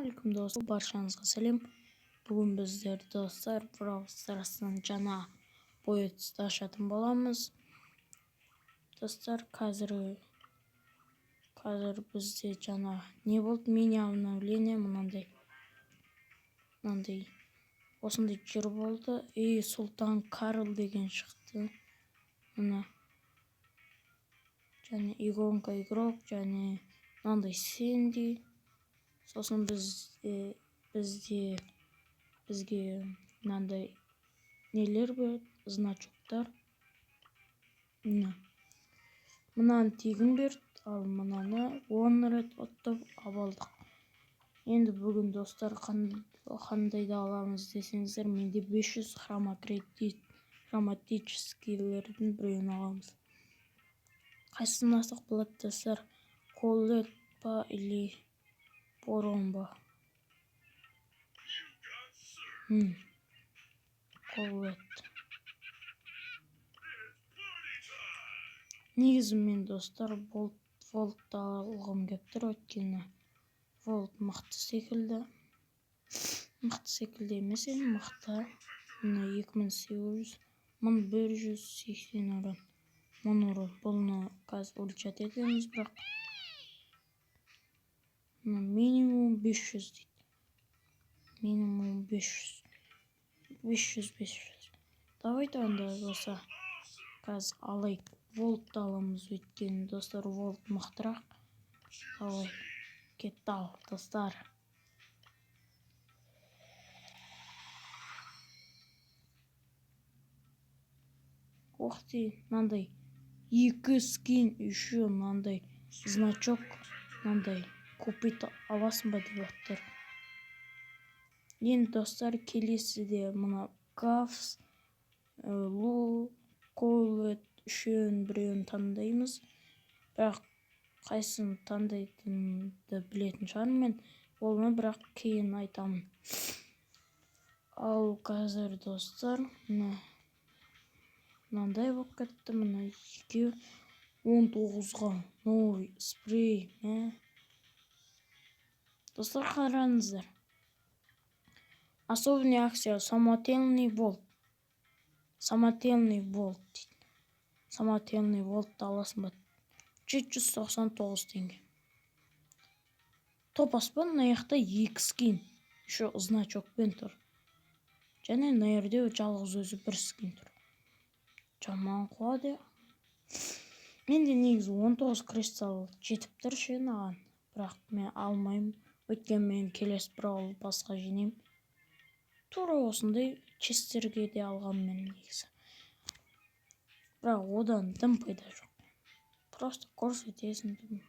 Ассалаумағалейкум достар, баршаңызға сәлем. Бүгін біздер достар Brawl Stars'ның жаңа бой өтісті ашатын боламыз. Достар, қазір бізде жаңа не болды? Мини обновление мынандай осындай жер болды. Султан Карл деген шықты. Мына және игонка игрок және мынандай Сэнди. Сосын бізге мынандай нелер берді, значоктар. Мынаны тегін берді, ал мынаны 10 рет оттап абалдық. Енді бүгін достар қандайды аламыз десеңіздер, менде 500 хроматическийлердің біреуін аламыз. Қайсысын алсақ болады достар? Колет па или Борон ба? Колет. Негізі мен достар Волт алғым келіп тұр, өйткені Волт мықты секілді. Мықты секілді емес, мықты. Мына 2800, 1180 урон. 1000 урон. Бұны қазір өлчат етеміз, бірақ минимум 500 дейді. Минимум 500. 500. Давайте онда болса қазір алайық. Волт аламыз, өйткені достар Волт мықтырақ. Давай, кетті ал достар. Оқты, мынандай 2 скин, еще мынандай значок, мынандай купить аласың ба деп отыр. Енді достар, келесіде мына Гавс, Лу, Колет үшеуін біреуін таңдаймыз. Бірақ қайсын таңдайтынды білетін шығармын мен. Оны бірақ кейін айтамын. Ал қазір достар, мынандай болып кетті. Мына 19-ға новый спрей. Достар, қараңыздар. Особенная акция. Самотельный волт. Самотельный волт дейді. Самотельный волт аласың ба? 799 теңге. Топ аспан, аяқта 2 скин. Еще значокпен тұр. Және нәрде жалғыз өзі 1 скин тұр. Жаман қуады. Менде негізі 19 кристалл жетіп тұр шенаған. Бірақ мен алмаймын. Өткен мен келесі Brawl басқа жинайым. Тура осындай честерге де алғам мен негізі. Бірақ одан дым пайда жоқ. Просто көрсетесің дым.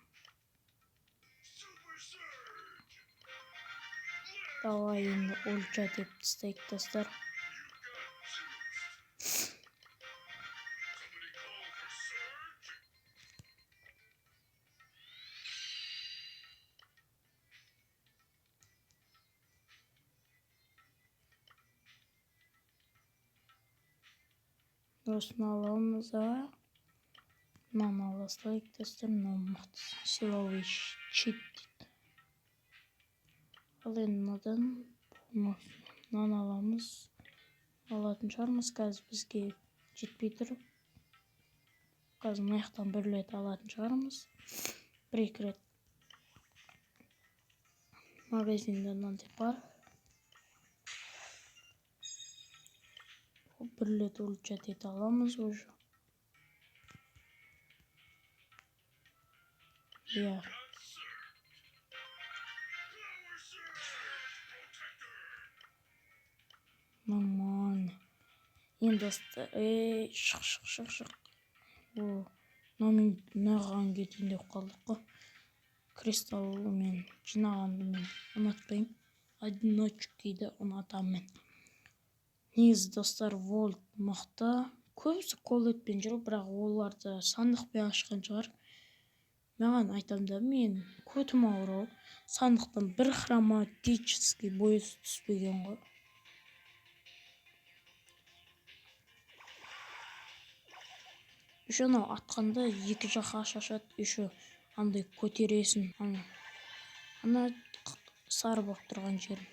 Давай енді өлчат еп тастайық достар. Осыны аламыз, мынаны аластайық достар, мынаны мықты силовый щит дейді. Ал енді мынаны аламыз. Алатын шығармыз, қазір бізге жетпей тұр. Қазір маяқтан бір рет алатын шығармыз. 1-2 рет. Магазинде мынандай бар. Бір рет өлчат ете аламыз уже. Нормально. Енді достар, шық. Наған кетейін деп қалдық қой. Кристаллы мен жинағанды мен ұнатпаймын. Одиночкиді ұнатам мен. Негізі достар, Волт мықты. Көбісі колетпен жүр, бірақ оларды сандықпен ашқан шығар. Маған айтамда, мен көтім ауырау. Сандықтан бір хроматический бойысы түспеген ғой. Еще атқанда екі жаққа шашады. Еще андай көтересің. Ана сары болып тұрған жерім.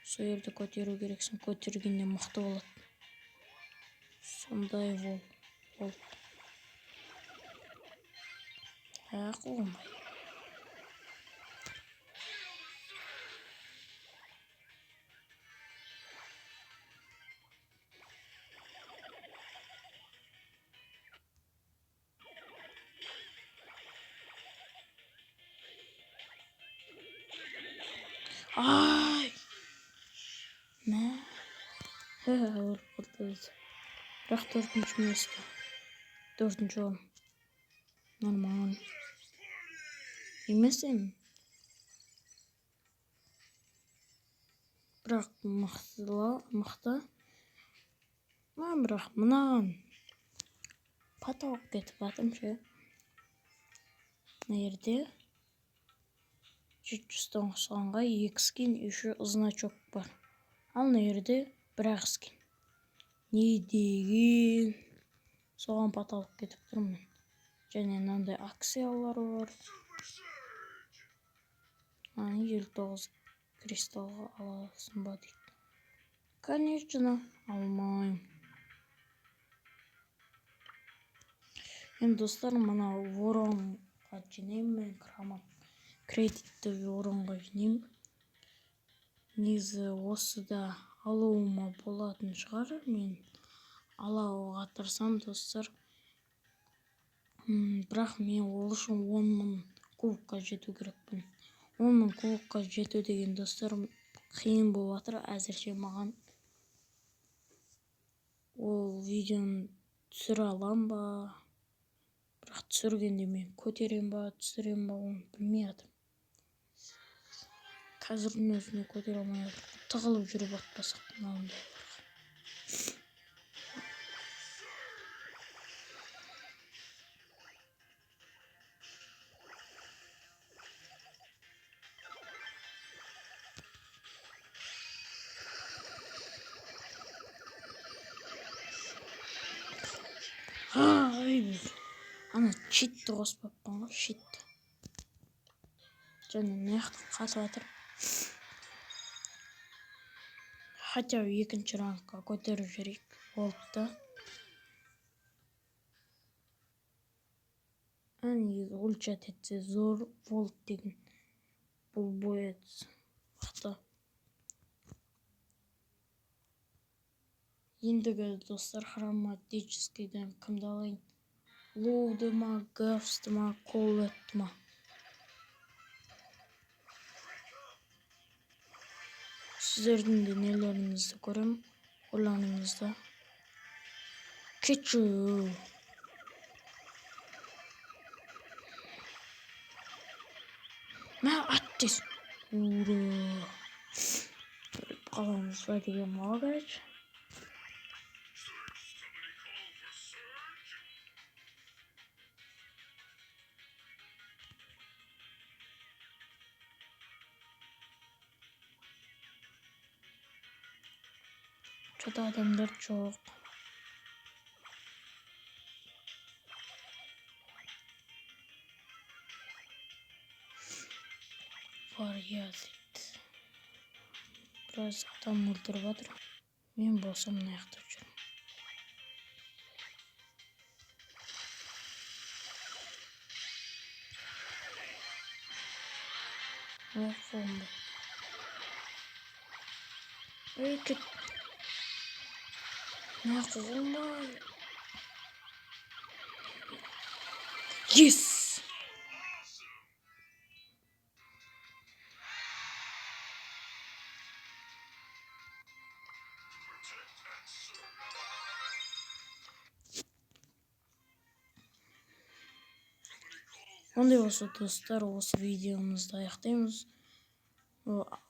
Сол жерді көтеру керексің, көтергенде мықты болады. Сондай бол. Қуылмай. Ай! Мә? Өліп қалды өзі. Бірақ 4-ші место. 4-ші орын. Нормально. Емес ем. Бірақ мықты. Бірақ мынаған потолок кетіп жатырмын ше. Мына жерде 790-ға 2 скин, еще значок бар. Ал мына жерде 1 скин. Не деген? Соған потолок кетіп тұрмын. Және мынандай акциялар бар. 59 кристалға аласың ба дейді. Конечно, алмайым. Енді достар, мына воронға жинаймын мен хромат. Кредитті воронға жинаймын. Негізі осыда алуыма болатын шығар. Мен алауға тырысам, достар. Бірақ мен ол үшін 10.000 кубқа жету керекпін. 10.000 кубқа жету деген, достар, қиын болып жатыр әзірше маған. Ол видеоны түсіре алам ба? Бірақ түсіргенде мен көтерем ба, түсірем ба, оны білмей жатырмын. Қазірдің өзіне көтере алмай жатырмын. Тығылып жүріп атпасақ мынандай. Ана читті қоспаппын ғой, читті. Және маяқтан қатып жатыр. Хотя 2-ші рангқа көтеріп жүрейік. Болды. Негізі ульчат етсе зор волт деген. Бұл бояться. Мықты. Ендігі, достар, хроматическийден кімді алайын? Лоуды ма, Гавсты ма, Колетті ма? Сіздердің де нелеріңізді көрем. Ойларыңызды. Кетші. Мә аттес. Ура. Өліп қаламыз ба деген мағач. Çoda adamlar çok. Var ya deydi. Biraz adam öldürüp atır. Men bolsam ne yakta жүрüm. Bomba. Ket. Ne kolay. Yes. Onday olsa dostlar, осы видеомызды аяқтаймыз.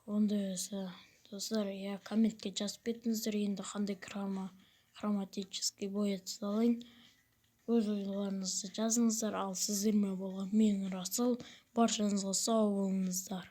Ондай olsa достар, я комментке жазып кетіңіздер, енді қандай хроматический бояться алайын. Өз ойларыңызды жазыңыздар. Ал сіздермен болған мен Расыл. Баршаңызға сау болыңыздар.